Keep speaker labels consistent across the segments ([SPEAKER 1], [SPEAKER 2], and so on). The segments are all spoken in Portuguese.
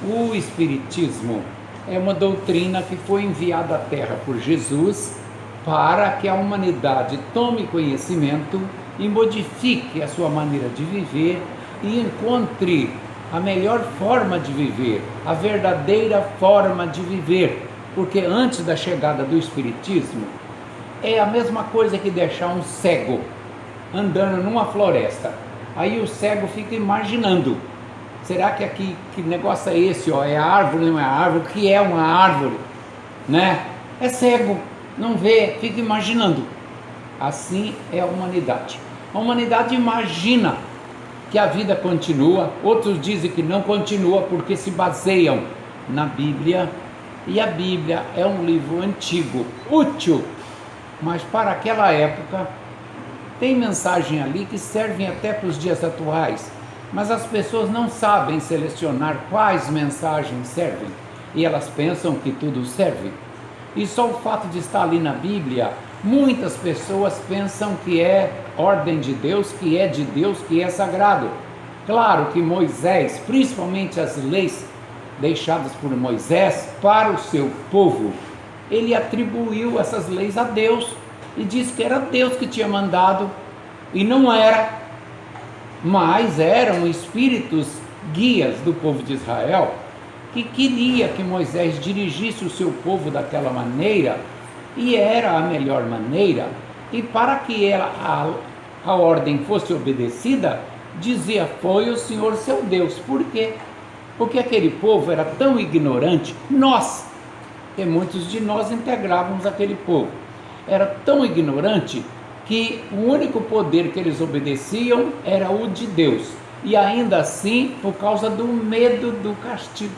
[SPEAKER 1] O Espiritismo é uma doutrina que foi enviada à Terra por Jesus para que a humanidade tome conhecimento e modifique a sua maneira de viver e encontre a melhor forma de viver, a verdadeira forma de viver, porque antes da chegada do Espiritismo é a mesma coisa que deixar um cego andando numa floresta. Aí o cego fica imaginando, será que aqui, que negócio é esse? É árvore, não é árvore? O que é uma árvore? Né? É cego, não vê, fica imaginando. Assim é a humanidade. A humanidade imagina que a vida continua, outros dizem que não continua porque se baseiam na Bíblia, e a Bíblia é um livro antigo, útil, mas para aquela época tem mensagem ali que servem até para os dias atuais, mas as pessoas não sabem selecionar quais mensagens servem, e elas pensam que tudo serve. E só o fato de estar ali na Bíblia, muitas pessoas pensam que é ordem de Deus, que é de Deus, que é sagrado. Claro que Moisés, principalmente as leis deixadas por Moisés para o seu povo, ele atribuiu essas leis a Deus e disse que era Deus que tinha mandado, e não era, mas eram espíritos guias do povo de Israel que queria que Moisés dirigisse o seu povo daquela maneira, e era a melhor maneira, e para que a ordem fosse obedecida, dizia: foi o Senhor seu Deus. Por quê? Porque aquele povo era tão ignorante, que muitos de nós integrávamos aquele povo, era tão ignorante que o único poder que eles obedeciam era o de Deus, e ainda assim por causa do medo do castigo.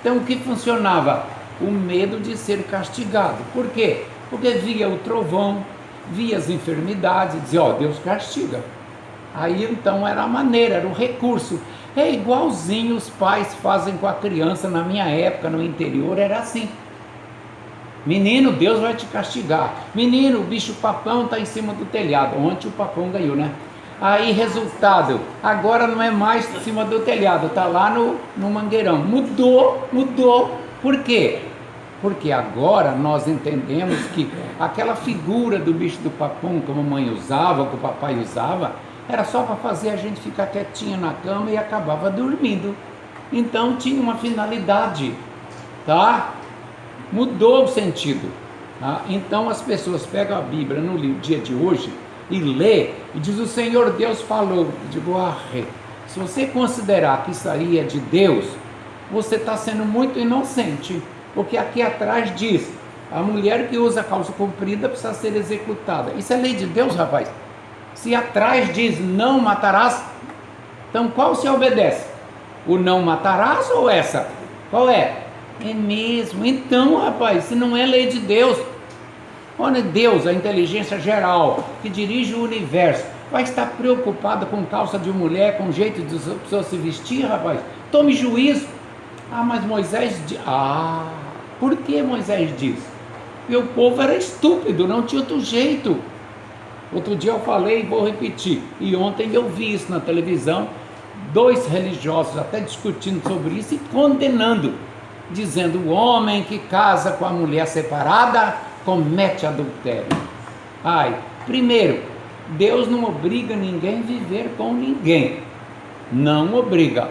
[SPEAKER 1] Então o que funcionava? O medo de ser castigado. Por quê? Porque via o trovão, via as enfermidades, dizia: Deus castiga. Aí então era a maneira, era o recurso. É igualzinho os pais fazem com a criança. Na minha época, no interior, era assim: menino, Deus vai te castigar. Menino, o bicho papão está em cima do telhado. Ontem o papão ganhou, né? Aí, resultado, agora não é mais em cima do telhado, está lá no mangueirão. Mudou. Por quê? Porque agora nós entendemos que aquela figura do bicho do papão, como a mãe usava, que o papai usava, era só para fazer a gente ficar quietinho na cama e acabava dormindo. Então tinha uma finalidade, tá? Mudou o sentido, tá? Então as pessoas pegam a Bíblia no dia de hoje e lê e diz: o Senhor Deus falou. Eu digo: se você considerar que isso aí é de Deus, você está sendo muito inocente, porque aqui atrás diz: a mulher que usa calça comprida precisa ser executada. Isso é lei de Deus, rapaz. Se atrás diz: não matarás, então qual se obedece? O não matarás ou essa? Qual é? É mesmo. Então, rapaz, se não é lei de Deus, olha, Deus, a inteligência geral que dirige o universo, vai estar preocupado com calça de mulher, com jeito de pessoa se vestir, rapaz? Tome juízo. Mas Moisés diz. Por que Moisés diz? Porque o povo era estúpido, não tinha outro jeito. Outro dia eu falei e vou repetir, e ontem eu vi isso na televisão, 2 religiosos até discutindo sobre isso e condenando, dizendo: o homem que casa com a mulher separada comete adultério. Primeiro, Deus não obriga ninguém a viver com ninguém, não obriga.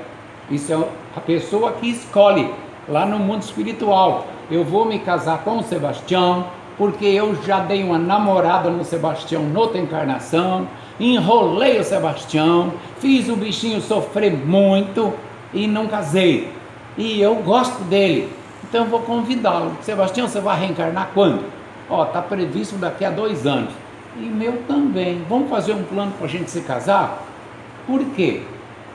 [SPEAKER 1] Isso é a pessoa que escolhe. Lá no mundo espiritual, eu vou me casar com o Sebastião porque eu já dei uma namorada no Sebastião noutra encarnação, enrolei o Sebastião, fiz o bichinho sofrer muito e não casei, e eu gosto dele, então eu vou convidá-lo. Sebastião, você vai reencarnar quando? Está previsto daqui a 2 anos. E meu também. Vamos fazer um plano para a gente se casar? Por quê?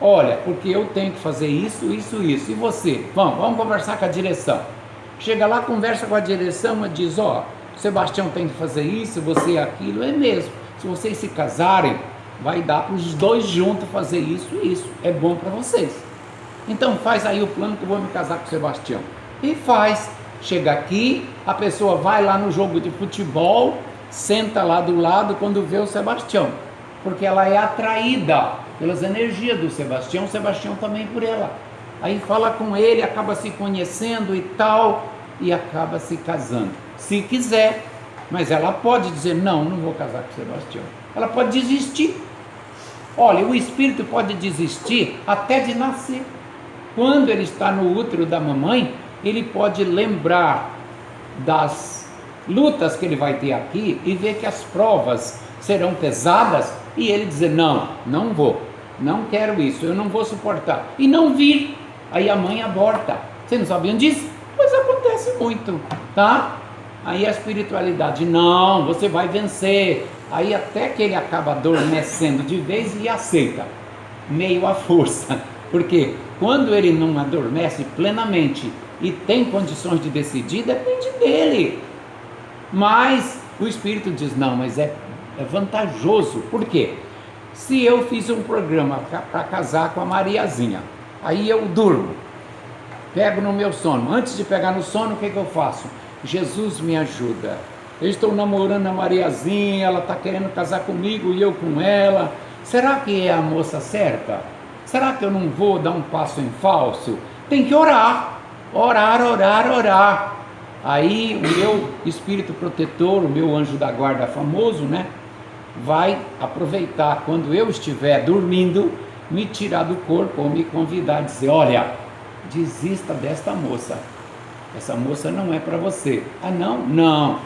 [SPEAKER 1] Olha, porque eu tenho que fazer isso. E você? Vamos conversar com a direção. Chega lá, conversa com a direção e diz: Sebastião tem que fazer isso, você aquilo. É mesmo. Se vocês se casarem, vai dar para os 2 juntos fazer isso e isso. É bom para vocês. Então faz aí o plano que eu vou me casar com o Sebastião. E faz. Chega aqui, a pessoa vai lá no jogo de futebol, senta lá do lado quando vê o Sebastião, porque ela é atraída pelas energias do Sebastião, o Sebastião também por ela. Aí fala com ele, acaba se conhecendo e tal, e acaba se casando. Se quiser, mas ela pode dizer, não vou casar com Sebastião. Ela pode desistir. Olha, o espírito pode desistir até de nascer. Quando ele está no útero da mamãe, ele pode lembrar das lutas que ele vai ter aqui e ver que as provas serão pesadas e ele dizer, não vou, não quero isso, eu não vou suportar, e não vir. Aí a mãe aborta. Vocês não sabiam disso? Pois acontece muito, tá? Aí a espiritualidade, não, você vai vencer. Aí até que ele acaba adormecendo de vez e aceita, meio à força. Porque quando ele não adormece plenamente e tem condições de decidir, depende dele. Mas o espírito diz, não, mas é vantajoso. Por quê? Se eu fiz um programa para casar com a Mariazinha, aí eu durmo, pego no meu sono. Antes de pegar no sono, o que eu faço? Jesus me ajuda. Eu estou namorando a Mariazinha, ela está querendo casar comigo e eu com ela. Será que é a moça certa? Será que eu não vou dar um passo em falso? Tem que orar. Orar. Aí o meu espírito protetor, o meu anjo da guarda famoso, né, vai aproveitar quando eu estiver dormindo, me tirar do corpo ou me convidar a dizer, olha, desista desta moça. Essa moça não é para você. Ah, não? Não.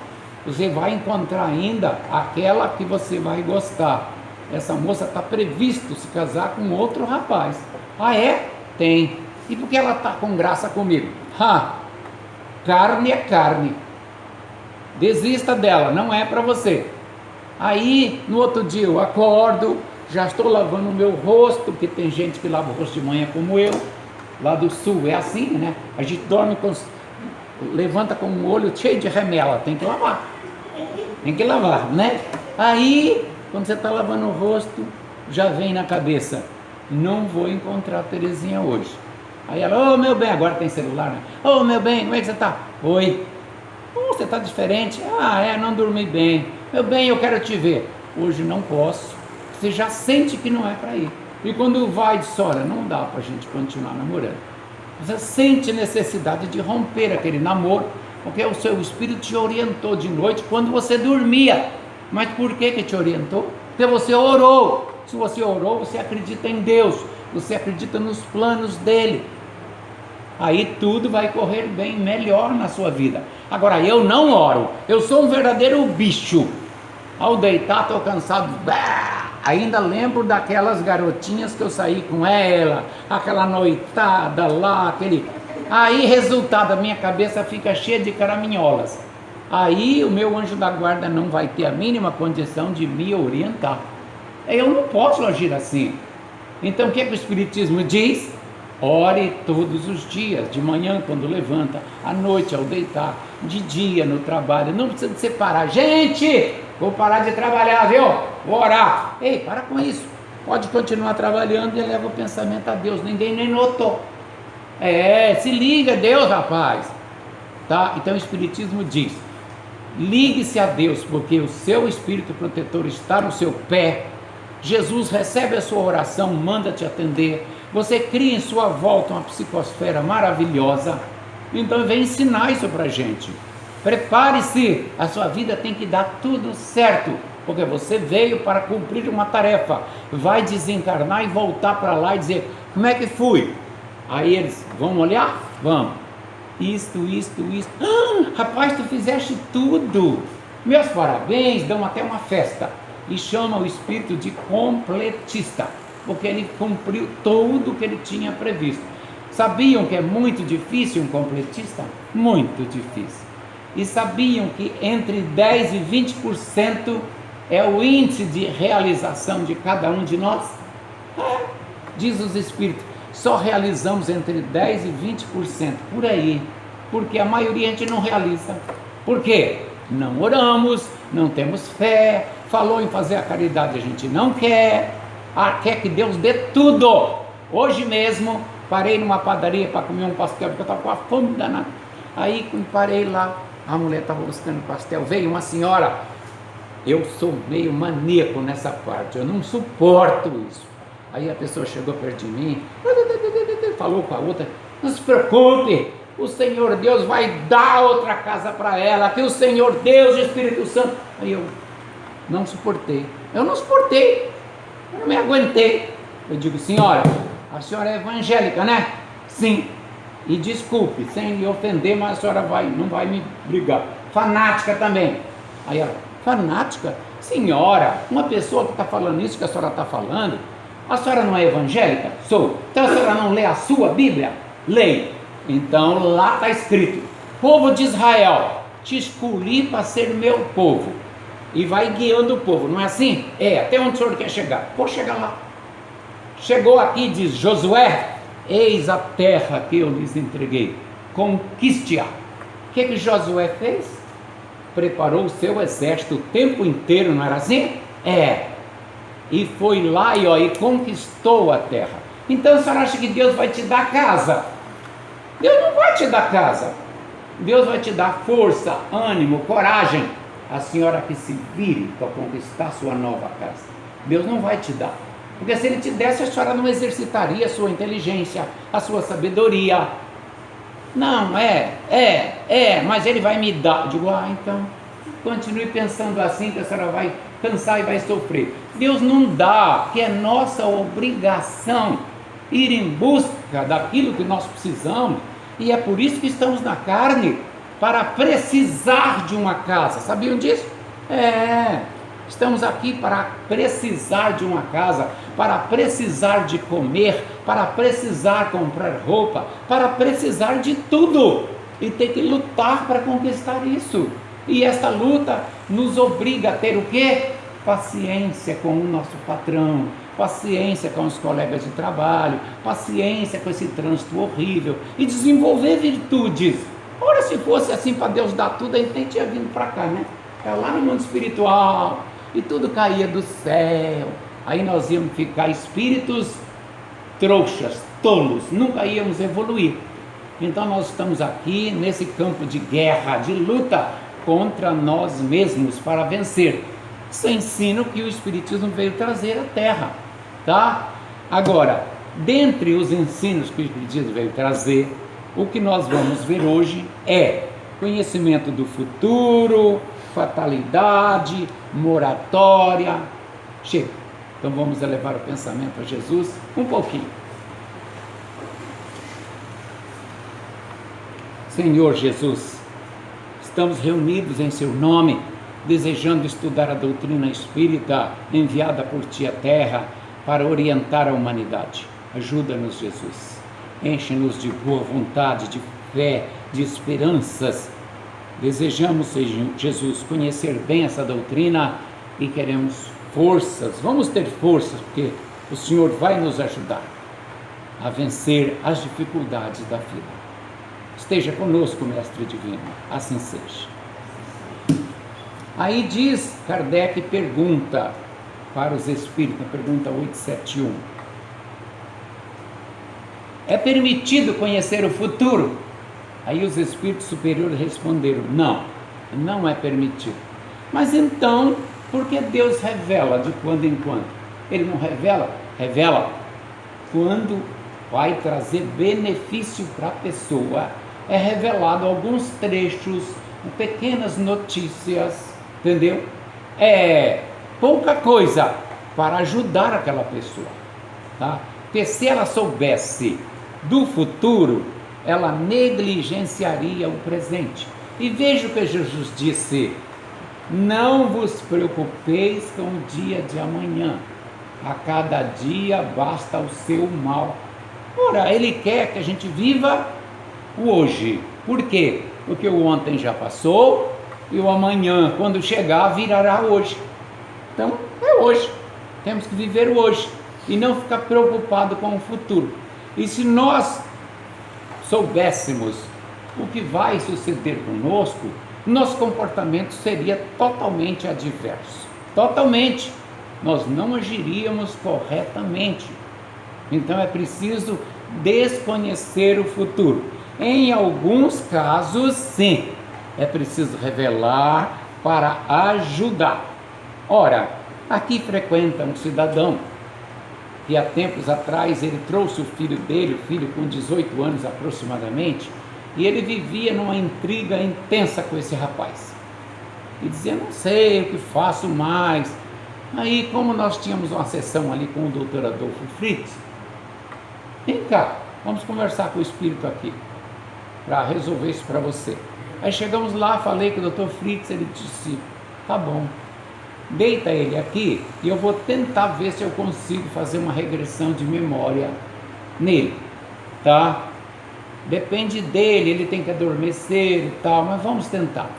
[SPEAKER 1] Você vai encontrar ainda aquela que você vai gostar. Essa moça está previsto se casar com outro rapaz. Ah, é? Tem. E por que ela está com graça comigo? Carne é carne. Desista dela, não é para você. Aí, no outro dia eu acordo, já estou lavando o meu rosto, porque tem gente que lava o rosto de manhã como eu, lá do sul é assim, né? A gente dorme levanta com o olho cheio de remela, tem que lavar, né? Aí, quando você está lavando o rosto, já vem na cabeça, não vou encontrar a Terezinha hoje. Aí ela, meu bem, agora tem celular, né? Meu bem, como é que você está? Oi. Você está diferente? Não dormi bem. Meu bem, eu quero te ver. Hoje não posso. Você já sente que não é para ir. E quando vai, diz, olha, não dá para a gente continuar namorando. Você sente necessidade de romper aquele namoro, porque o seu espírito te orientou de noite quando você dormia. Mas por que te orientou? Porque você orou. Se você orou, você acredita em Deus, você acredita nos planos dele. Aí tudo vai correr bem, melhor na sua vida. Agora, eu não oro, eu sou um verdadeiro bicho. Ao deitar, estou cansado, ainda lembro daquelas garotinhas que eu saí com ela, aquela noitada lá, Aí, resultado, a minha cabeça fica cheia de caraminholas. Aí o meu anjo da guarda não vai ter a mínima condição de me orientar. Eu não posso agir assim. Então, o que o Espiritismo diz? Ore todos os dias, de manhã quando levanta, à noite ao deitar, de dia no trabalho, não precisa de separar. Gente, vou parar de trabalhar, viu? Vou orar. Ei, para com isso. Pode continuar trabalhando e eleva o pensamento a Deus. Ninguém nem notou. Se liga a Deus, rapaz. Tá? Então o Espiritismo diz, ligue-se a Deus, porque o seu Espírito protetor está no seu pé. Jesus recebe a sua oração, manda te atender. Você cria em sua volta uma psicosfera maravilhosa. Então vem ensinar isso pra gente. Prepare-se, a sua vida tem que dar tudo certo, porque você veio para cumprir uma tarefa. Vai desencarnar e voltar para lá e dizer, como é que fui? Aí eles, vamos olhar? Vamos. Isto. Rapaz, tu fizeste tudo. Meus parabéns, dão até uma festa. E chama o espírito de completista, porque ele cumpriu tudo o que ele tinha previsto. Sabiam que é muito difícil um completista? Muito difícil. E sabiam que entre 10% e 20% é o índice de realização de cada um de nós? Diz os espíritos, só realizamos entre 10% e 20% por aí, porque a maioria a gente não realiza. Por quê? Não oramos, não temos fé, falou em fazer a caridade, a gente não quer, quer que Deus dê tudo. Hoje mesmo, parei numa padaria para comer um pastel, porque eu estava com a fome danada. Aí, quando parei lá, a mulher estava buscando pastel, veio uma senhora, eu sou meio maníaco nessa parte, eu não suporto isso. Aí a pessoa chegou perto de mim, falou com a outra: não se preocupe, o Senhor Deus vai dar outra casa para ela, que o Senhor Deus, o Espírito Santo. Aí eu não suportei, eu não me aguentei. Eu digo: senhora, a senhora é evangélica, né? Sim. E desculpe, sem lhe ofender, mas a senhora não vai me brigar. Fanática também. Aí ela: fanática? Senhora, uma pessoa que está falando isso que a senhora está falando, a senhora não é evangélica? Sou. Então a senhora não lê a sua Bíblia? Leio. Então lá está escrito: povo de Israel, te escolhi para ser meu povo. E vai guiando o povo, não é assim? Até onde o senhor quer chegar? Vou chegar lá. Chegou aqui, diz Josué: eis a terra que eu lhes entreguei, conquiste-a. O que Josué fez? Preparou o seu exército o tempo inteiro, não era assim? E foi lá e conquistou a terra. Então a senhora acha que Deus vai te dar casa? Deus não vai te dar casa. Deus vai te dar força, ânimo, coragem. A senhora que se vire para conquistar sua nova casa. Deus não vai te dar. Porque se Ele te desse, a senhora não exercitaria a sua inteligência, a sua sabedoria. Não, mas Ele vai me dar. Eu digo: então, continue pensando assim, que a senhora vai cansar e vai sofrer. Deus não dá, que é nossa obrigação ir em busca daquilo que nós precisamos, e é por isso que estamos na carne, para precisar de uma casa. Sabiam disso? Estamos aqui para precisar de uma casa, para precisar de comer, para precisar comprar roupa, para precisar de tudo, e ter que lutar para conquistar isso. E esta luta nos obriga a ter o quê? Paciência com o nosso patrão, paciência com os colegas de trabalho, paciência com esse trânsito horrível, e desenvolver virtudes. Ora, se fosse assim para Deus dar tudo, a gente nem tinha vindo para cá, né? Lá no mundo espiritual, e tudo caía do céu. Aí nós íamos ficar espíritos trouxas, tolos, nunca íamos evoluir. Então nós estamos aqui nesse campo de guerra, de luta contra nós mesmos para vencer. Esse ensino que o Espiritismo veio trazer à Terra, tá? Agora, dentre os ensinos que o Espiritismo veio trazer, o que nós vamos ver hoje é conhecimento do futuro, fatalidade, moratória. Chega, então vamos elevar o pensamento a Jesus um pouquinho. Senhor Jesus, estamos reunidos em Seu nome, desejando estudar a doutrina espírita enviada por Ti à Terra para orientar a humanidade. Ajuda-nos, Jesus. Enche-nos de boa vontade, de fé, de esperanças. Desejamos, Jesus, conhecer bem essa doutrina e queremos forças. Vamos ter forças, porque o Senhor vai nos ajudar a vencer as dificuldades da vida. Esteja conosco, Mestre Divino, assim seja. Aí diz Kardec, pergunta para os espíritos, pergunta 871. É permitido conhecer o futuro? Aí os espíritos superiores responderam: não, não é permitido. Mas então, por que Deus revela de quando em quando? Ele não revela? Revela quando vai trazer benefício para a pessoa. É revelado alguns trechos, pequenas notícias, entendeu? É pouca coisa para ajudar aquela pessoa, tá? Porque se ela soubesse do futuro, ela negligenciaria o presente. E veja o que Jesus disse: não vos preocupeis com o dia de amanhã, a cada dia basta o seu mal. Ora, Ele quer que a gente viva o hoje. Por quê? Porque o ontem já passou e o amanhã, quando chegar, virará hoje. Então, é hoje. Temos que viver o hoje e não ficar preocupado com o futuro. E se nós soubéssemos o que vai suceder conosco, nosso comportamento seria totalmente adverso. Totalmente. Nós não agiríamos corretamente. Então é preciso desconhecer o futuro. Em alguns casos, sim, é preciso revelar para ajudar. Ora, aqui frequenta um cidadão que há tempos atrás ele trouxe o filho dele, o filho com 18 anos aproximadamente, e ele vivia numa intriga intensa com esse rapaz. E dizia, não sei o que faço mais. Aí, como nós tínhamos uma sessão ali com o doutor Adolfo Fritz, vem cá, vamos conversar com o espírito aqui, para resolver isso para você. Aí chegamos lá, falei com o doutor Fritz, ele disse, tá bom, deita ele aqui e eu vou tentar ver se eu consigo fazer uma regressão de memória nele, tá? Depende dele, ele tem que adormecer e tal, mas vamos tentar.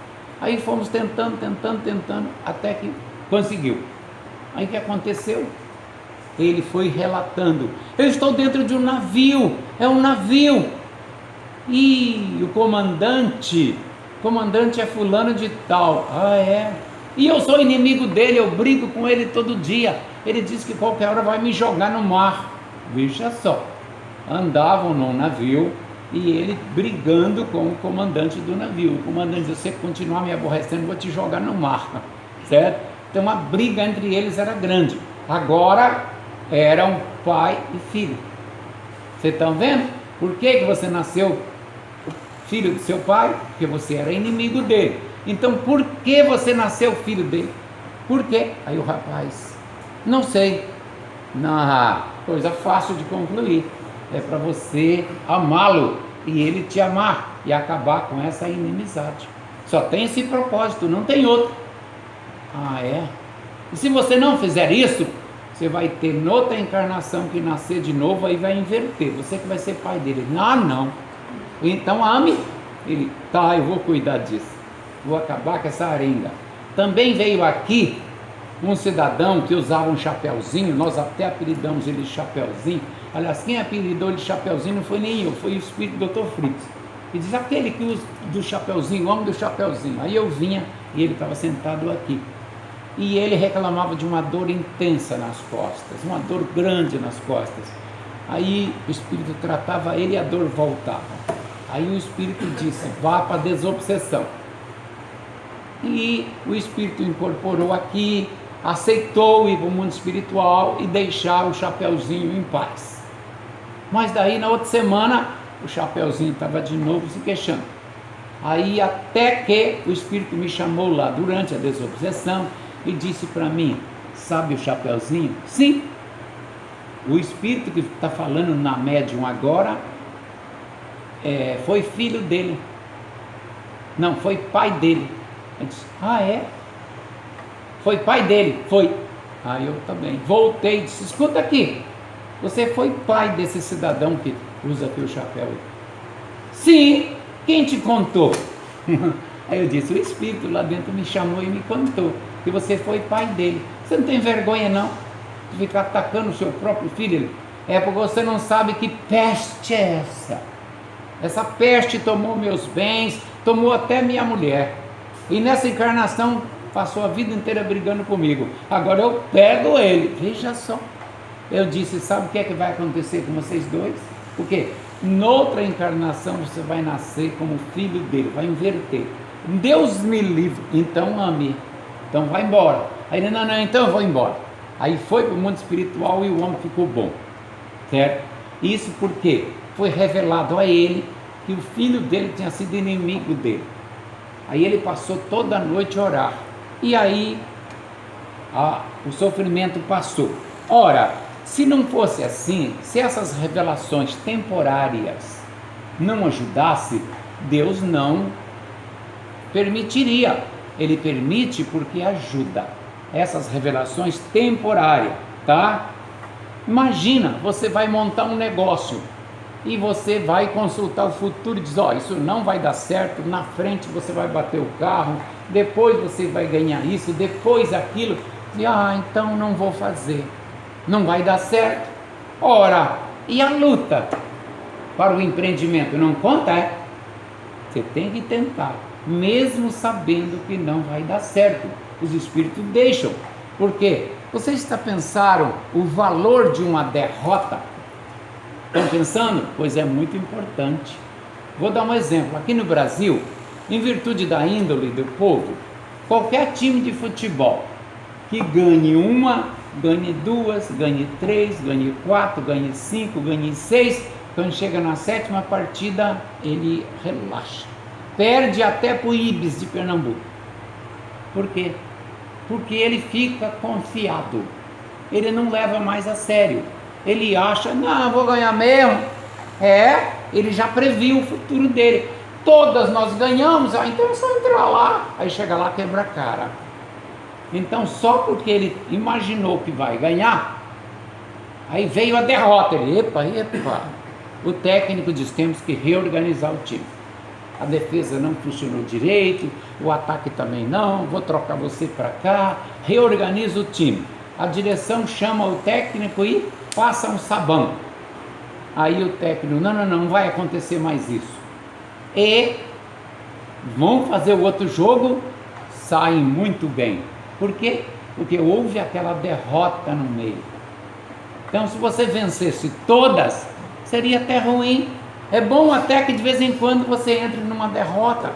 [SPEAKER 1] Aí fomos tentando, até que conseguiu. Aí o que aconteceu? Ele foi relatando, eu estou dentro de um navio, é um navio, e o comandante é fulano de tal, ah é? E eu sou inimigo dele, eu brigo com ele todo dia, ele diz que qualquer hora vai me jogar no mar. Veja só, andavam num navio, e ele brigando com o comandante do navio. O comandante disse, se você continuar me aborrecendo, vou te jogar no mar, certo? Então a briga entre eles era grande. Agora eram pai e filho. Vocês estão vendo? Por que você nasceu filho do seu pai? Porque você era inimigo dele. Então por que você nasceu filho dele? Por quê? Aí o rapaz, não sei. Não, coisa fácil de concluir. É para você amá-lo e ele te amar e acabar com essa inimizade. Só tem esse propósito, não tem outro. Ah, é? E se você não fizer isso, você vai ter noutra encarnação que nascer de novo, aí vai inverter. Você que vai ser pai dele. Ah, não. Então ame. Ele, tá, eu vou cuidar disso. Vou acabar com essa arenga. Também veio aqui um cidadão que usava um chapéuzinho, nós até apelidamos ele de chapéuzinho. Aliás, quem apelidou ele de chapéuzinho não foi nem eu, foi o espírito do Dr. Fritz. E diz, aquele que usa do chapéuzinho, o homem do chapéuzinho. Aí eu vinha e ele estava sentado aqui. E ele reclamava de uma dor intensa nas costas, uma dor grande nas costas. Aí o espírito tratava ele e a dor voltava. Aí o espírito disse, vá para a desobsessão. E o espírito incorporou aqui, aceitou ir para o mundo espiritual e deixar o chapéuzinho em paz. Mas daí na outra semana o chapéuzinho estava de novo se queixando. Aí até que o espírito me chamou lá durante a desobsessão e disse para mim, sabe o chapéuzinho? Sim, o espírito que está falando na médium agora foi filho dele, não, foi pai dele. Eu disse, ah é? Foi pai dele? Foi. Aí eu também voltei e disse, escuta aqui, você foi pai desse cidadão que usa aqui o chapéu? Sim, quem te contou? Aí eu disse, o espírito lá dentro me chamou e me contou que você foi pai dele. Você não tem vergonha não de ficar atacando o seu próprio filho? É porque você não sabe que peste é essa. Essa peste tomou meus bens, tomou até minha mulher. E nessa encarnação passou a vida inteira brigando comigo. Agora eu pego ele. Veja só. Eu disse, sabe o que é que vai acontecer com vocês dois? Porque noutra encarnação você vai nascer como filho dele, vai inverter. Deus me livre. Então ame. Então vai embora. Aí ele, não, então eu vou embora. Aí foi para o mundo espiritual e o homem ficou bom. Certo? Isso porque foi revelado a ele que o filho dele tinha sido inimigo dele. Aí ele passou toda a noite a orar. E aí o sofrimento passou. Ora, se não fosse assim, se essas revelações temporárias não ajudassem, Deus não permitiria. Ele permite porque ajuda. Essas revelações temporárias, tá? Imagina, você vai montar um negócio e você vai consultar o futuro e diz, isso não vai dar certo, na frente você vai bater o carro, depois você vai ganhar isso, depois aquilo, e então não vou fazer, não vai dar certo. Ora, e a luta para o empreendimento, não conta, Você tem que tentar, mesmo sabendo que não vai dar certo. Os espíritos deixam. Por quê? Vocês já pensaram o valor de uma derrota? Estão pensando? Pois é muito importante. Vou dar um exemplo. Aqui no Brasil, em virtude da índole do povo, qualquer time de futebol que ganhe uma ganhe 2, ganhe 3, ganhe 4, ganhe 5, ganhe 6. Quando chega na 7ª partida, ele relaxa. Perde até para o Ibis de Pernambuco. Por quê? Porque ele fica confiado. Ele não leva mais a sério. Ele acha, não, vou ganhar mesmo. Ele já previu o futuro dele. Todas nós ganhamos, então é só entrar lá. Aí chega lá, quebra a cara. Então, só porque ele imaginou que vai ganhar, aí veio a derrota. Ele, epa. O técnico diz, temos que reorganizar o time. A defesa não funcionou direito, o ataque também não, vou trocar você para cá, reorganiza o time. A direção chama o técnico e passa um sabão. Aí o técnico, não vai acontecer mais isso. E vão fazer o outro jogo, saem muito bem. Por quê? Porque houve aquela derrota no meio. Então, se você vencesse todas, seria até ruim. É bom até que de vez em quando você entre numa derrota,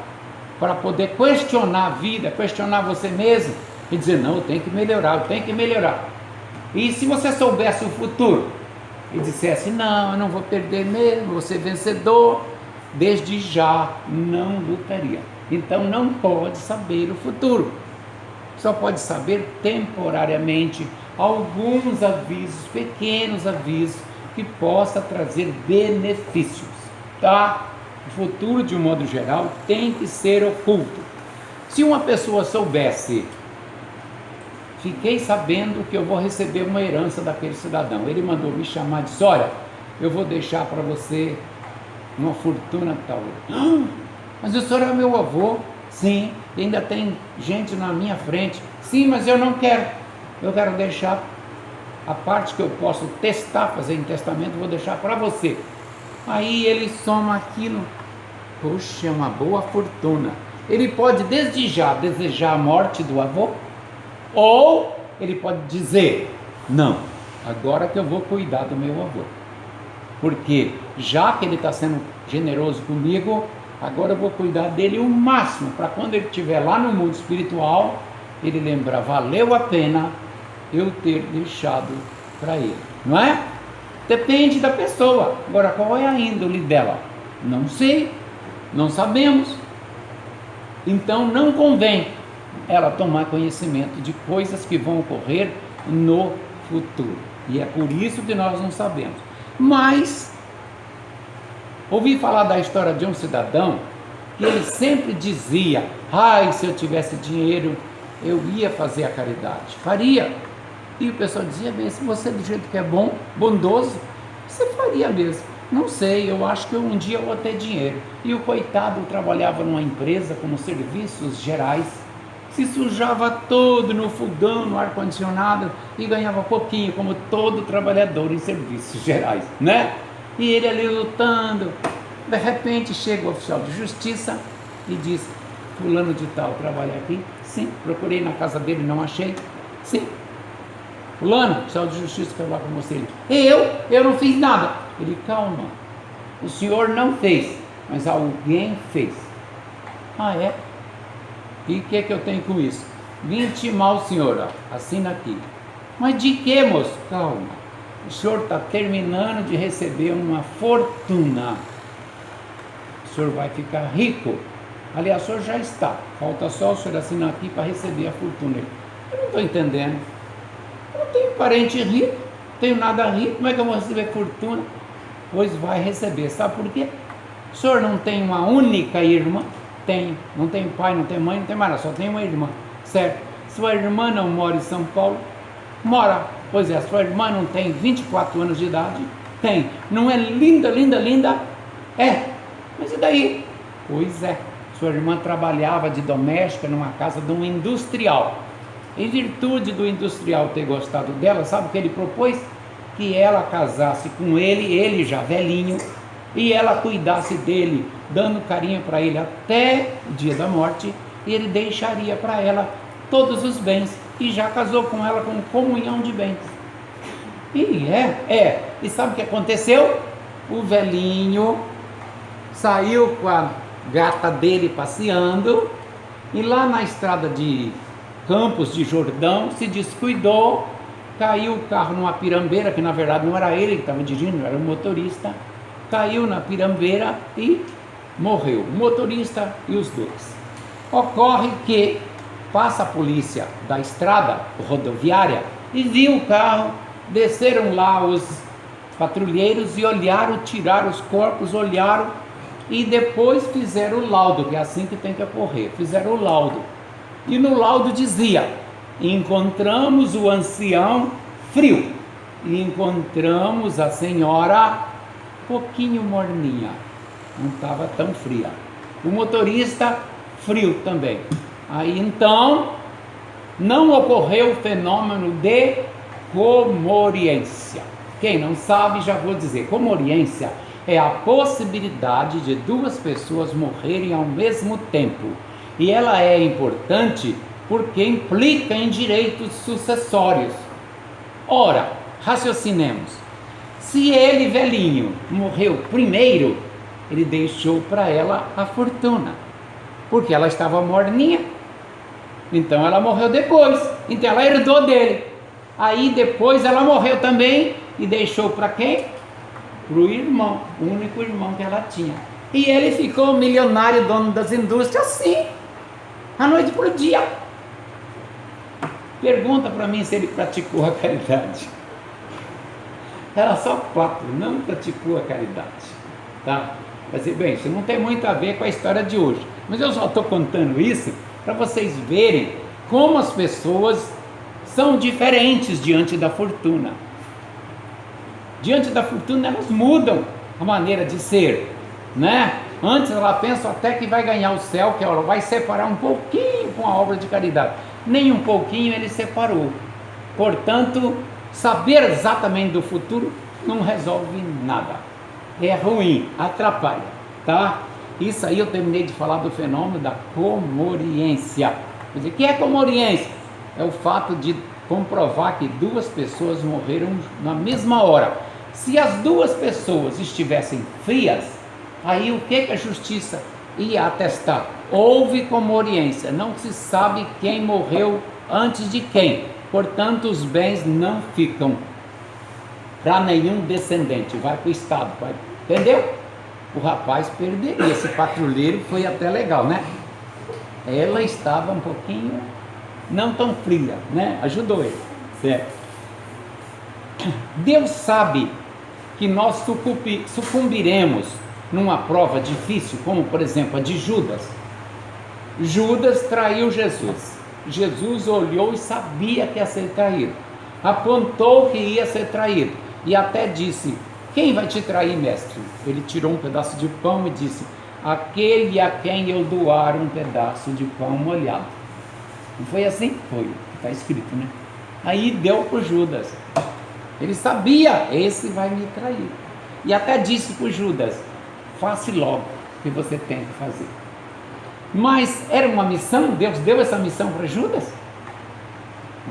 [SPEAKER 1] para poder questionar a vida, questionar você mesmo, e dizer, não, eu tenho que melhorar. E se você soubesse o futuro, e dissesse, não, eu não vou perder mesmo, vou ser vencedor, desde já não lutaria. Então não pode saber o futuro, só pode saber temporariamente alguns avisos, pequenos avisos, que possa trazer benefícios, tá? O futuro, de um modo geral, tem que ser oculto. Se uma pessoa soubesse, fiquei sabendo que eu vou receber uma herança daquele cidadão, ele mandou me chamar e disse, olha, eu vou deixar para você uma fortuna tal. Mas o senhor é meu avô? Sim, ainda tem gente na minha frente. Sim, mas eu não quero. Eu quero deixar a parte que eu posso testar, fazer em testamento, vou deixar para você. Aí ele soma aquilo. Poxa, é uma boa fortuna. Ele pode desde já desejar a morte do avô, ou ele pode dizer, não, agora que eu vou cuidar do meu avô. Porque já que ele está sendo generoso comigo, agora eu vou cuidar dele o máximo, para quando ele estiver lá no mundo espiritual, ele lembrar, valeu a pena eu ter deixado para ele, não é? Depende da pessoa. Agora, qual é a índole dela? Não sei, não sabemos. Então não convém ela tomar conhecimento de coisas que vão ocorrer no futuro, e é por isso que nós não sabemos. Mas ouvi falar da história de um cidadão que ele sempre dizia, se eu tivesse dinheiro eu ia fazer a caridade, faria. E o pessoal dizia, bem, se você do jeito que é bom, bondoso, você faria mesmo. Não sei, eu acho que um dia eu vou ter dinheiro. E o coitado trabalhava numa empresa como serviços gerais, se sujava todo no fogão, no ar-condicionado, e ganhava pouquinho, como todo trabalhador em serviços gerais, né? E ele ali lutando, de repente chega o oficial de justiça e diz, fulano de tal trabalha aqui? Sim. Procurei na casa dele, não achei? Sim. Fulano, oficial de justiça, quero falar com você. Eu não fiz nada. Ele, calma, o senhor não fez, mas alguém fez. É? E o que eu tenho com isso? Vim intimar o senhor, assina aqui. Mas de que, moço? Calma, o senhor está terminando de receber uma fortuna. O senhor vai ficar rico. Aliás, o senhor já está, falta só o senhor assinar aqui para receber a fortuna. Eu não estou entendendo. Eu não tenho parente rico, não tenho nada rico, como é que eu vou receber fortuna? Pois vai receber, sabe por quê? O senhor não tem uma única irmã? Tem, não tem pai, não tem mãe, não tem mais nada, só tem uma irmã, certo? Sua irmã não mora em São Paulo? Mora, pois é, sua irmã não tem 24 anos de idade? Tem, não é linda, linda, linda? É, mas e daí? Pois é, sua irmã trabalhava de doméstica numa casa de um industrial. Em virtude do industrial ter gostado dela, sabe o que ele propôs? Que ela casasse com ele já velhinho, e ela cuidasse dele, dando carinho para ele até o dia da morte, e ele deixaria para ela todos os bens, e já casou com ela com comunhão de bens. E sabe o que aconteceu? O velhinho saiu com a gata dele passeando, e lá na estrada de Campos de Jordão se descuidou caiu o carro numa pirambeira, que na verdade não era ele que estava dirigindo, era o motorista, caiu na pirambeira e morreu, o motorista e os dois. Ocorre que passa a polícia da estrada rodoviária e viu o carro, desceram lá os patrulheiros e olharam, tiraram os corpos, olharam e depois fizeram o laudo, que é assim que tem que ocorrer, fizeram o laudo. E no laudo dizia: encontramos o ancião frio e encontramos a senhora pouquinho morninha, não estava tão fria. O motorista frio também. Aí então não ocorreu o fenômeno de comoriência. Quem não sabe, já vou dizer. Comoriência é a possibilidade de duas pessoas morrerem ao mesmo tempo. E ela é importante porque implica em direitos sucessórios. Ora, raciocinemos. Se ele, velhinho, morreu primeiro, ele deixou para ela a fortuna, porque ela estava morninha. Então ela morreu depois, então ela herdou dele. Aí depois ela morreu também e deixou para quem? Para o irmão, o único irmão que ela tinha. E ele ficou milionário, dono das indústrias, assim, à noite por dia. Pergunta para mim se ele praticou a caridade. Era só 4, não praticou a caridade, tá? Quer dizer, bem, isso não tem muito a ver com a história de hoje, mas eu só estou contando isso para vocês verem como as pessoas são diferentes diante da fortuna. Diante da fortuna elas mudam a maneira de ser, né? Antes ela pensa até que vai ganhar o céu, que ela vai separar um pouquinho com a obra de caridade. Nem um pouquinho ele separou. Portanto, saber exatamente do futuro não resolve nada. É ruim, atrapalha, tá? Isso aí eu terminei de falar do fenômeno da comoriência. Quer dizer, o que é comoriência? É o fato de comprovar que duas pessoas morreram na mesma hora. Se as duas pessoas estivessem frias, aí o que a justiça ia atestar? Houve comoriência, não se sabe quem morreu antes de quem. Portanto, os bens não ficam para nenhum descendente, vai para o Estado, vai. Entendeu? O rapaz perderia. Esse patrulheiro foi até legal, né? Ela estava um pouquinho não tão fria, né? Ajudou ele, certo? Deus sabe que nós sucumbiremos numa prova difícil, como por exemplo a de Judas. Judas traiu Jesus. Jesus olhou e sabia que ia ser traído. Apontou que ia ser traído. E até disse: quem vai te trair, mestre? Ele tirou um pedaço de pão e disse: aquele a quem eu doar um pedaço de pão molhado. Não foi assim? Foi, está escrito, né? Aí deu para Judas. Ele sabia, esse vai me trair. E até disse para Judas: faça logo o que você tem que fazer. Mas era uma missão? Deus deu essa missão para Judas?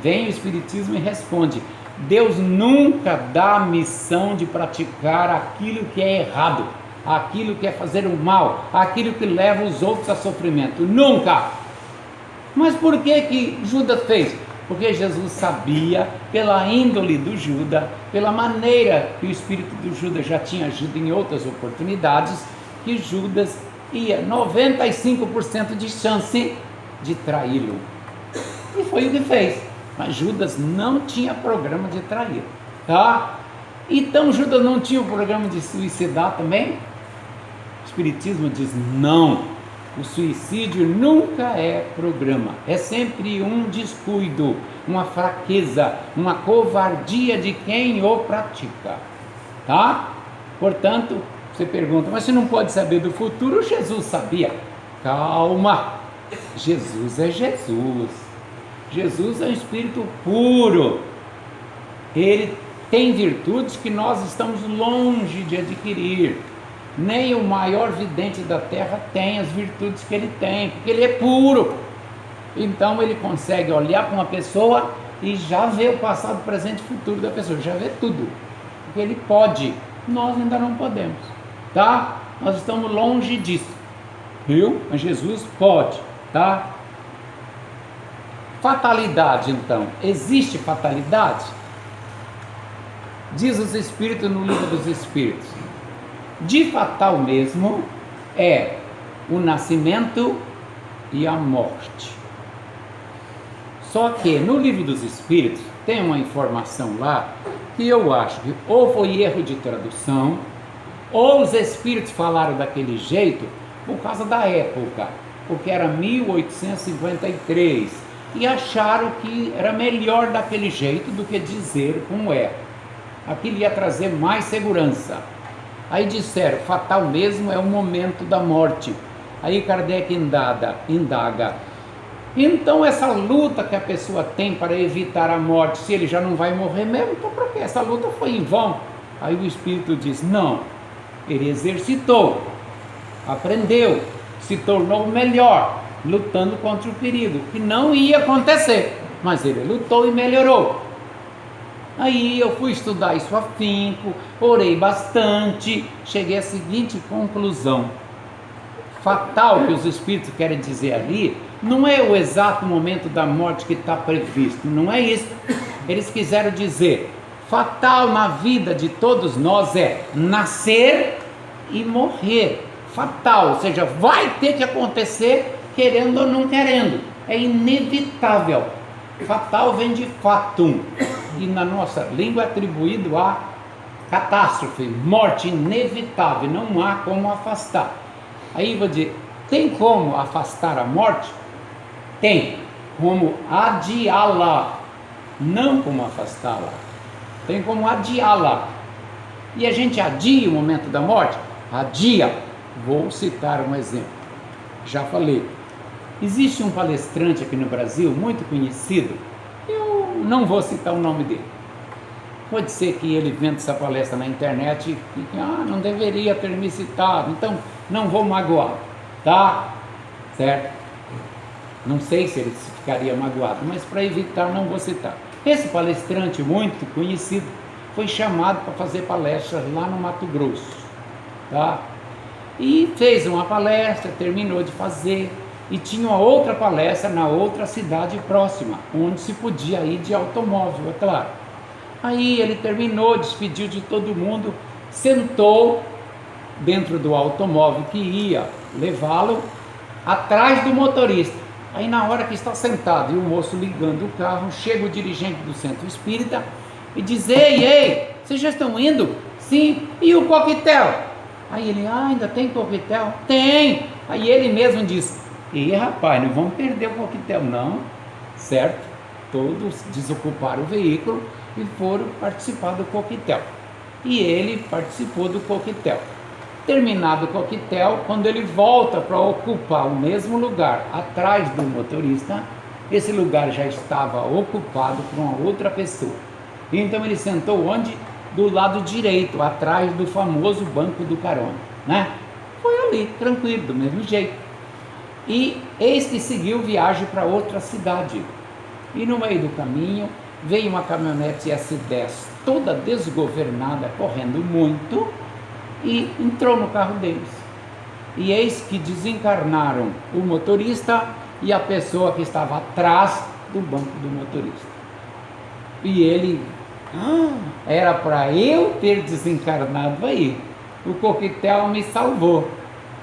[SPEAKER 1] Vem o Espiritismo e responde: Deus nunca dá a missão de praticar aquilo que é errado, aquilo que é fazer o mal, aquilo que leva os outros a sofrimento. Nunca! Mas por que Judas fez? Porque Jesus sabia, pela índole do Judas, pela maneira que o espírito do Judas já tinha agido em outras oportunidades, que Judas ia 95% de chance de traí-lo. E foi o que fez. Mas Judas não tinha programa de trair, tá? Então Judas não tinha o programa de suicidar também? O Espiritismo diz não. O suicídio nunca é programa, é sempre um descuido, uma fraqueza, uma covardia de quem o pratica, tá? Portanto, você pergunta, mas você não pode saber do futuro? Jesus sabia. Calma, Jesus é Jesus. Jesus é um espírito puro. Ele tem virtudes que nós estamos longe de adquirir. Nem o maior vidente da terra tem as virtudes que ele tem, porque ele é puro. Então ele consegue olhar para uma pessoa e já ver o passado, presente e futuro da pessoa, já vê tudo, porque ele pode. Nós ainda não podemos, tá? Nós estamos longe disso, viu? Mas Jesus pode, tá? Fatalidade, então, existe fatalidade? Diz os Espíritos no Livro dos Espíritos: de fatal mesmo é o nascimento e a morte. Só que no Livro dos Espíritos tem uma informação lá que eu acho que ou foi erro de tradução, ou os Espíritos falaram daquele jeito por causa da época, porque era 1853, e acharam que era melhor daquele jeito do que dizer como é. Aquilo ia trazer mais segurança. Aí disseram, fatal mesmo é o momento da morte. Aí Kardec indaga, então essa luta que a pessoa tem para evitar a morte, se ele já não vai morrer mesmo, então para que essa luta foi em vão? Aí o Espírito diz, não, ele exercitou, aprendeu, se tornou melhor, lutando contra o perigo, que não ia acontecer, mas ele lutou e melhorou. Aí eu fui estudar isso afinco, orei bastante, cheguei à seguinte conclusão: fatal, que os Espíritos querem dizer ali, não é o exato momento da morte que está previsto, não é isso. Eles quiseram dizer, fatal na vida de todos nós é nascer e morrer, fatal, ou seja, vai ter que acontecer, querendo ou não querendo, é inevitável. Fatal vem de fatum, e na nossa língua é atribuído a catástrofe, morte inevitável, não há como afastar. Aí vou dizer, tem como afastar a morte? Tem, como adiá-la, não como afastá-la, tem como adiá-la. E a gente adia o momento da morte? Adia. Vou citar um exemplo, já falei. Existe um palestrante aqui no Brasil, muito conhecido, eu não vou citar o nome dele. Pode ser que ele venda essa palestra na internet e fique, não deveria ter me citado, então não vou magoar, tá? Certo? Não sei se ele ficaria magoado, mas para evitar não vou citar. Esse palestrante muito conhecido foi chamado para fazer palestras lá no Mato Grosso, tá? E fez uma palestra, terminou de fazer, e tinha uma outra palestra na outra cidade próxima, onde se podia ir de automóvel, é claro. Aí ele terminou, despediu de todo mundo, sentou dentro do automóvel que ia levá-lo, atrás do motorista. Aí na hora que está sentado e o moço ligando o carro, chega o dirigente do centro espírita e diz, ei, vocês já estão indo? Sim, e o coquetel? Aí ele, ainda tem coquetel? Tem! Aí ele mesmo diz, rapaz, não vamos perder o coquetel não, certo? Todos desocuparam o veículo e foram participar do coquetel. E ele participou do coquetel. Terminado o coquetel, quando ele volta para ocupar o mesmo lugar atrás do motorista, esse lugar já estava ocupado por uma outra pessoa. Então ele sentou onde? Do lado direito, atrás do famoso banco do carona, né? Foi ali, tranquilo, do mesmo jeito. E eis que seguiu viagem para outra cidade. E no meio do caminho veio uma caminhonete S10 toda desgovernada, correndo muito, e entrou no carro deles. E eis que desencarnaram o motorista e a pessoa que estava atrás do banco do motorista. E ele, era para eu ter desencarnado aí, o coquetel me salvou.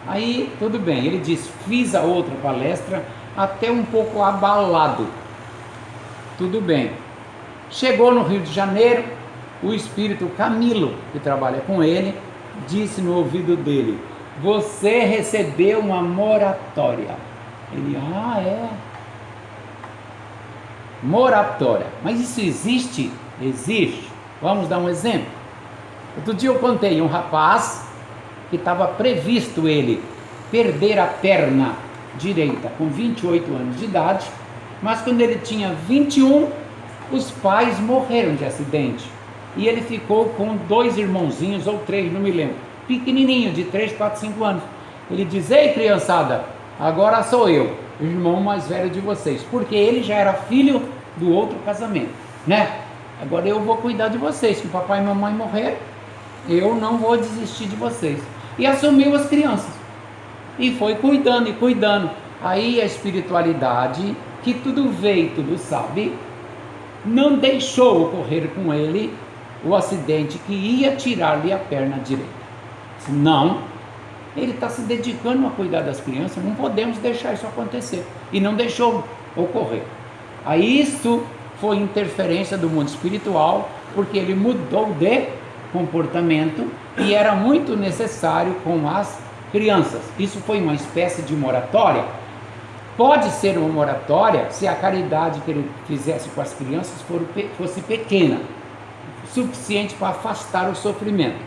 [SPEAKER 1] Aí tudo bem, ele diz, fiz a outra palestra até um pouco abalado, tudo bem. Chegou no Rio de Janeiro, o espírito Camilo, que trabalha com ele, disse no ouvido dele, você recebeu uma moratória. Ele, é? Moratória, mas isso existe? Existe. Vamos dar um exemplo. Outro dia eu contei um rapaz que estava previsto ele perder a perna direita com 28 anos de idade, mas quando ele tinha 21, os pais morreram de acidente. E ele ficou com 2 irmãozinhos, ou 3, não me lembro, pequenininho, de 3, 4, 5 anos. Ele diz, ei criançada, agora sou eu, o irmão mais velho de vocês, porque ele já era filho do outro casamento, né? Agora eu vou cuidar de vocês, que papai e mamãe morreram, eu não vou desistir de vocês. E assumiu as crianças, e foi cuidando e cuidando. Aí a espiritualidade, que tudo vê e tudo sabe, não deixou ocorrer com ele o acidente que ia tirar-lhe a perna direita. Não, ele está se dedicando a cuidar das crianças, não podemos deixar isso acontecer. E não deixou ocorrer. Aí isso foi interferência do mundo espiritual, porque ele mudou de comportamento e era muito necessário com as crianças. Isso foi uma espécie de moratória. Pode ser uma moratória se a caridade que ele fizesse com as crianças fosse pequena, suficiente para afastar o sofrimento.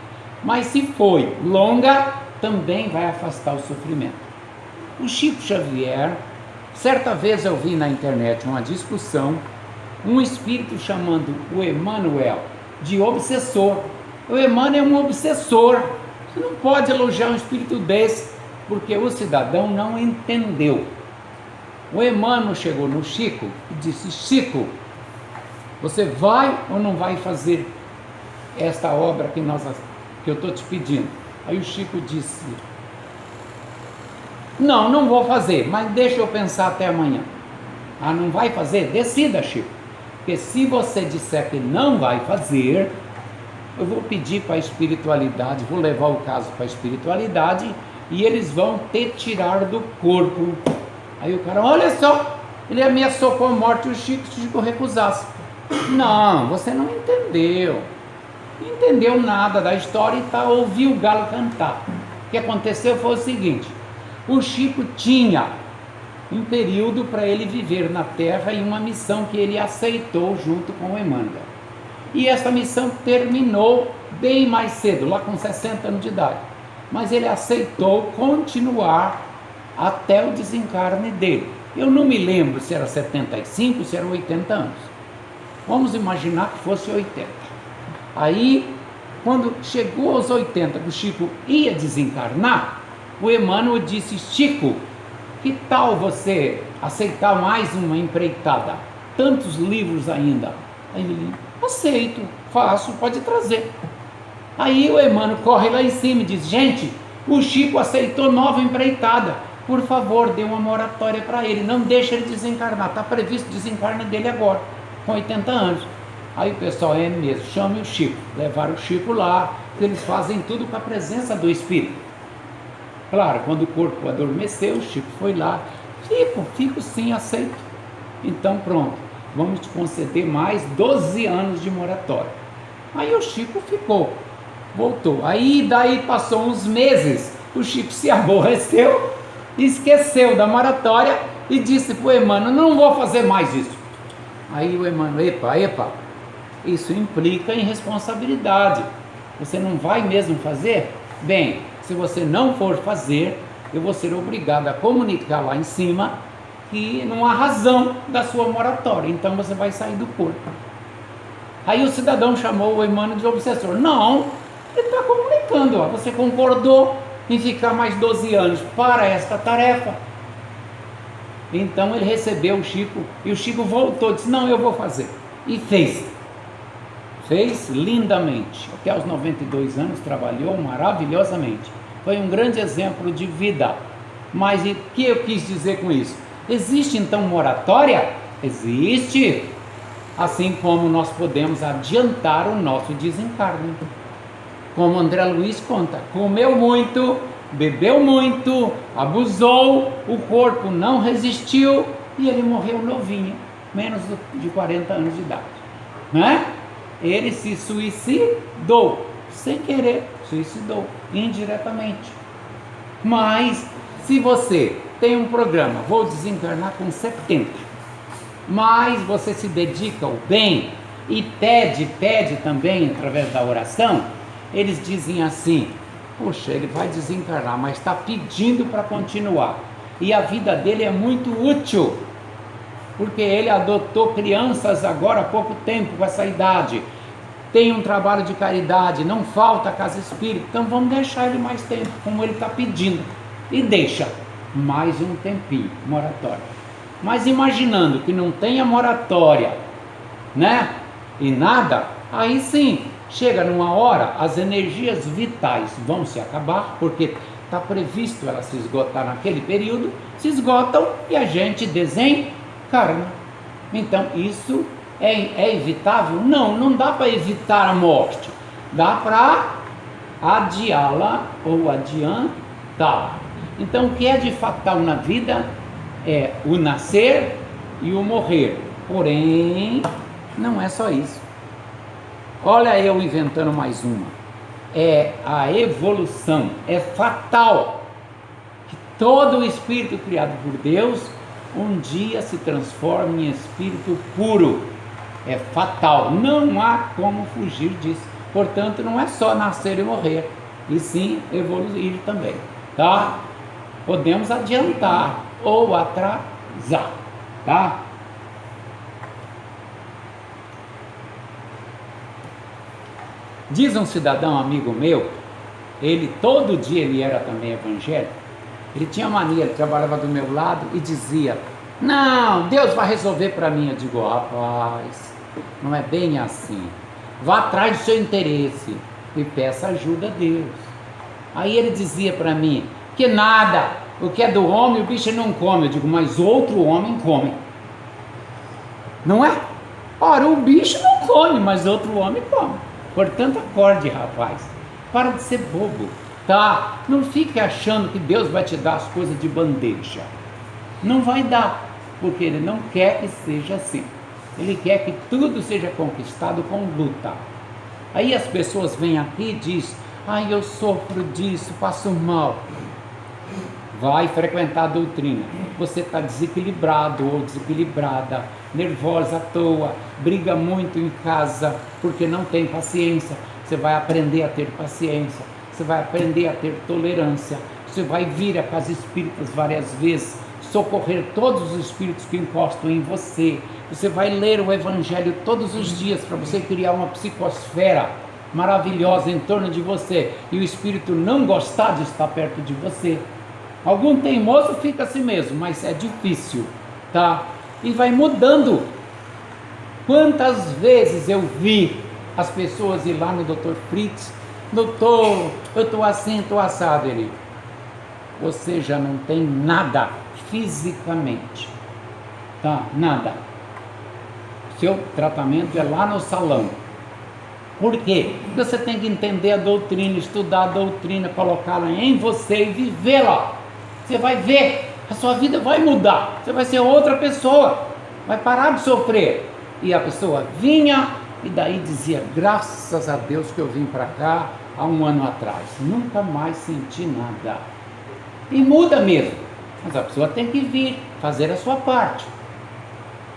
[SPEAKER 1] Mas se foi longa, também vai afastar o sofrimento. O Chico Xavier, certa vez eu vi na internet uma discussão, um espírito chamando o Emmanuel de obsessor. O Emmanuel é um obsessor. Você não pode elogiar um espírito desse, porque o cidadão não entendeu. O Emmanuel chegou no Chico e disse: Chico, você vai ou não vai fazer esta obra que eu estou te pedindo? Aí o Chico disse: não vou fazer, mas deixa eu pensar até amanhã. Ah, não vai fazer? Decida, Chico. Porque se você disser que não vai fazer, eu vou pedir para a espiritualidade, vou levar o caso para a espiritualidade e eles vão te tirar do corpo. Aí o cara, olha só, ele ameaçou com a morte o Chico recusasse. Não, você não entendeu. Não entendeu nada da história e ouviu o galo cantar. O que aconteceu foi o seguinte: o Chico tinha um período para ele viver na Terra e uma missão que ele aceitou junto com o Emmanuel. E essa missão terminou bem mais cedo, lá com 60 anos de idade. Mas ele aceitou continuar até o desencarne dele. Eu não me lembro se era 75, se eram 80 anos. Vamos imaginar que fosse 80. Aí, quando chegou aos 80, que o Chico ia desencarnar, o Emmanuel disse: Chico, que tal você aceitar mais uma empreitada? Tantos livros ainda. Aí ele: aceito, faço, pode trazer. Aí o Emmanuel corre lá em cima e diz: gente, o Chico aceitou nova empreitada, por favor, dê uma moratória para ele, não deixa ele desencarnar, está previsto o desencarne dele agora, com 80 anos. Aí o pessoal, é mesmo, chame o Chico. Levaram o Chico lá, eles fazem tudo com a presença do Espírito. Claro, quando o corpo adormeceu, o Chico foi lá: fico sim, aceito. Então pronto, vamos te conceder mais 12 anos de moratória. Aí o Chico ficou, voltou. Aí daí passou uns meses, o Chico se aborreceu, esqueceu da moratória e disse para o Emmanuel: não vou fazer mais isso. Aí o Emmanuel: epa, isso implica em responsabilidade. Você não vai mesmo fazer? Bem, se você não for fazer, eu vou ser obrigado a comunicar lá em cima que não há razão da sua moratória, então você vai sair do corpo. Aí o cidadão chamou o Emmanuel de obsessor. Não, ele está comunicando, ó, você concordou em ficar mais 12 anos para esta tarefa. Então ele recebeu o Chico, e o Chico voltou, disse: não, eu vou fazer. E fez lindamente, até aos 92 anos trabalhou maravilhosamente, foi um grande exemplo de vida. Mas o que eu quis dizer com isso? Existe então moratória? Existe, assim como nós podemos adiantar o nosso desencarne, como André Luiz conta: comeu muito, bebeu muito, abusou, o corpo não resistiu e ele morreu novinho, menos de 40 anos de idade, né? Ele se suicidou, sem querer, suicidou, indiretamente. Mas, se você tem um programa, vou desencarnar com 70, mas você se dedica ao bem e pede também através da oração, eles dizem assim: poxa, ele vai desencarnar, mas está pedindo para continuar, e a vida dele é muito útil, porque ele adotou crianças agora há pouco tempo, com essa idade, tem um trabalho de caridade, não falta casa espírita, então vamos deixar ele mais tempo, como ele está pedindo, e deixa mais um tempinho, moratória. Mas imaginando que não tenha moratória, né, e nada, aí sim, chega numa hora, as energias vitais vão se acabar, porque está previsto elas se esgotar naquele período, se esgotam e a gente desencarna. Então isso é evitável? Não, não dá para evitar a morte. Dá para adiá-la ou adiantá-la. Então, o que é de fatal na vida é o nascer e o morrer. Porém, não é só isso. Olha eu inventando mais uma. É a evolução. É fatal que todo o espírito criado por Deus um dia se transforme em espírito puro. É fatal. Não há como fugir disso. Portanto, não é só nascer e morrer, e sim evoluir também, tá? Podemos adiantar ou atrasar, tá? Diz um cidadão amigo meu, ele todo dia ele era também evangélico, ele tinha mania, ele trabalhava do meu lado e dizia: não, Deus vai resolver para mim. Eu digo: rapaz, não é bem assim. Vá atrás do seu interesse e peça ajuda a Deus. Aí ele dizia para mim que nada, o que é do homem o bicho não come. Eu digo: mas outro homem come, não é? Ora, o bicho não come, mas outro homem come. Portanto, acorde, rapaz, para de ser bobo, tá? Não fique achando que Deus vai te dar as coisas de bandeja. Não vai dar, porque Ele não quer que seja assim. Ele quer que tudo seja conquistado com luta. Aí as pessoas vêm aqui e dizem: ai, eu sofro disso, passo mal. Vai frequentar a doutrina. Você está desequilibrado ou desequilibrada, nervosa à toa, briga muito em casa porque não tem paciência. Você vai aprender a ter paciência, você vai aprender a ter tolerância, você vai vir à casa espíritas várias vezes, socorrer todos os espíritos que encostam em você. Você vai ler o Evangelho todos os dias para você criar uma psicosfera maravilhosa em torno de você e o espírito não gostar de estar perto de você. Algum teimoso fica assim mesmo, mas é difícil, tá? E vai mudando. Quantas vezes eu vi as pessoas ir lá no Dr. Fritz: doutor, eu estou assim, estou assado. Ele: você já não tem nada fisicamente, tá? Nada. Seu tratamento é lá no salão. Por quê? Porque você tem que entender a doutrina, estudar a doutrina, colocá-la em você e vivê-la. Você vai ver, a sua vida vai mudar, você vai ser outra pessoa, vai parar de sofrer. E a pessoa vinha e daí dizia: graças a Deus que eu vim para cá há um ano atrás, nunca mais senti nada. E muda mesmo, mas a pessoa tem que vir, fazer a sua parte.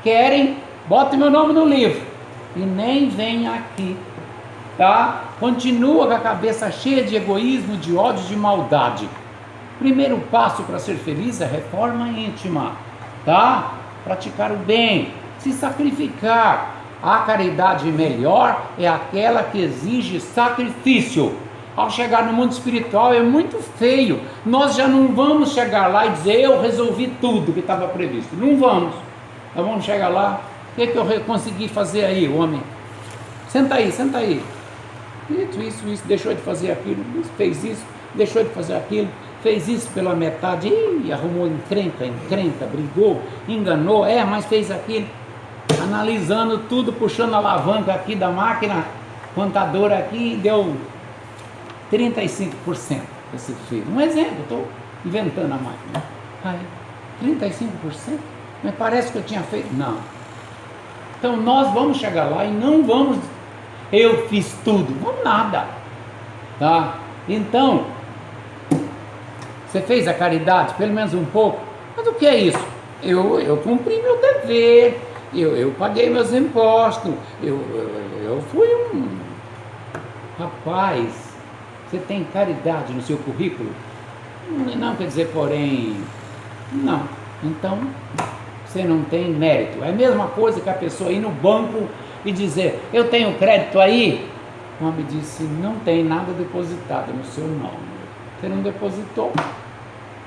[SPEAKER 1] Querem, botem meu nome no livro e nem vem aqui, tá? Continua com a cabeça cheia de egoísmo, de ódio, de maldade. Primeiro passo para ser feliz é reforma íntima, tá? Praticar o bem, se sacrificar. A caridade melhor é aquela que exige sacrifício. Ao chegar no mundo espiritual é muito feio. Nós já não vamos chegar lá e dizer: eu resolvi tudo que estava previsto. Não vamos. Nós vamos chegar lá: o que eu consegui fazer aí, homem? Senta aí, senta aí. Isso, deixou de fazer aquilo, fez isso, deixou de fazer aquilo, fez isso pela metade, arrumou encrenca, brigou, enganou, mas fez aquilo. Analisando tudo, puxando a alavanca aqui da máquina contadora aqui, deu 35% desse filho. Um exemplo, estou inventando a máquina. 35%? Mas parece que eu tinha feito. Não. Então nós vamos chegar lá e não vamos: eu fiz tudo. Não, nada. Tá? Então, você fez a caridade, pelo menos um pouco. Mas o que é isso? Eu cumpri meu dever. Eu paguei meus impostos. Eu fui um... Rapaz, você tem caridade no seu currículo? Não quer dizer, porém, não. Então, você não tem mérito. É a mesma coisa que a pessoa ir no banco e dizer: eu tenho crédito aí? O homem disse: não tem nada depositado no seu nome. Você não depositou,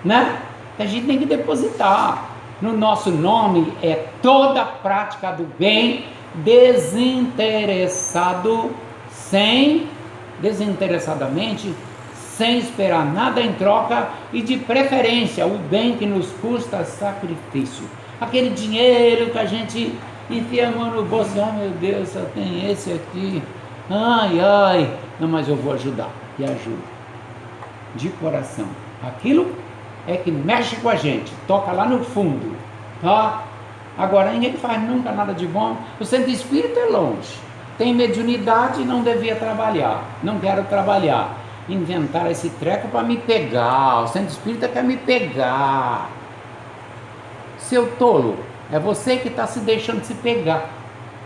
[SPEAKER 1] né? A gente tem que depositar. No nosso nome é toda a prática do bem, desinteressadamente, sem esperar nada em troca, e de preferência o bem que nos custa sacrifício. Aquele dinheiro que a gente enfia a mão no bolso, meu Deus, só tem esse aqui, ai, não, mas eu vou ajudar, e ajuda, de coração. Aquilo é que mexe com a gente, toca lá no fundo, tá? Agora, ninguém faz nunca nada de bom. O centro espírita é longe, tem mediunidade e não devia trabalhar, não quero trabalhar. Inventaram esse treco para me pegar, o centro espírita quer me pegar. Seu tolo, é você que está se deixando se pegar.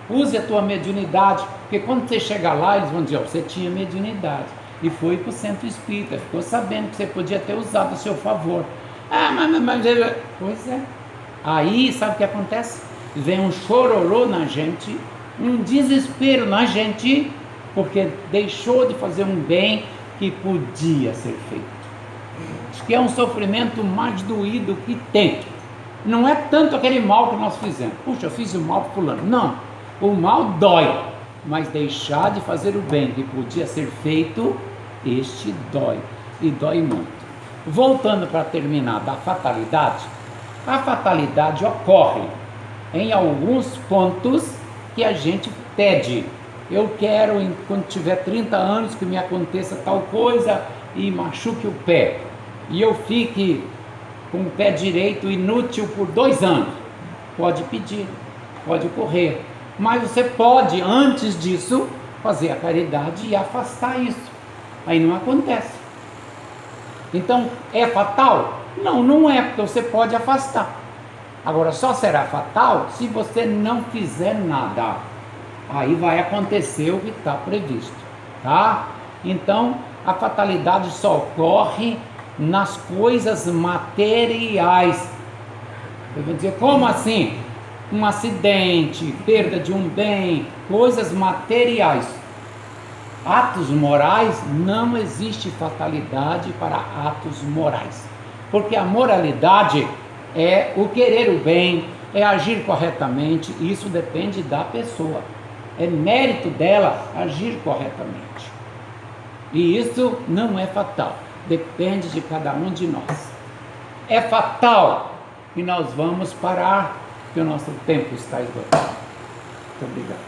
[SPEAKER 1] Use a tua mediunidade, porque quando você chegar lá, eles vão dizer, você tinha mediunidade e foi para o centro espírita, ficou sabendo que você podia ter usado a seu favor. Mas pois é. Aí, sabe o que acontece? Vem um chororô na gente, um desespero na gente, porque deixou de fazer um bem que podia ser feito. Acho que é um sofrimento mais doído que tem. Não é tanto aquele mal que nós fizemos. Puxa, eu fiz o mal para fulano. Não, o mal dói, mas deixar de fazer o bem que podia ser feito, este dói, e dói muito. Voltando para terminar da fatalidade, a fatalidade ocorre em alguns pontos que a gente pede. Eu quero, quando tiver 30 anos, que me aconteça tal coisa e machuque o pé, e eu fique com o pé direito inútil por 2 anos. Pode pedir, pode correr, mas você pode, antes disso, fazer a caridade e afastar isso. Aí não acontece. Então, é fatal? Não, não é, porque você pode afastar. Agora, só será fatal se você não fizer nada. Aí vai acontecer o que está previsto, tá? Então, a fatalidade só ocorre nas coisas materiais. Eu vou dizer, como assim? Um acidente, perda de um bem, coisas materiais. Atos morais, não existe fatalidade para atos morais, porque a moralidade é o querer o bem, é agir corretamente, isso depende da pessoa, é mérito dela agir corretamente, e isso não é fatal, depende de cada um de nós. É fatal, e nós vamos parar, porque o nosso tempo está esgotado. Muito obrigado.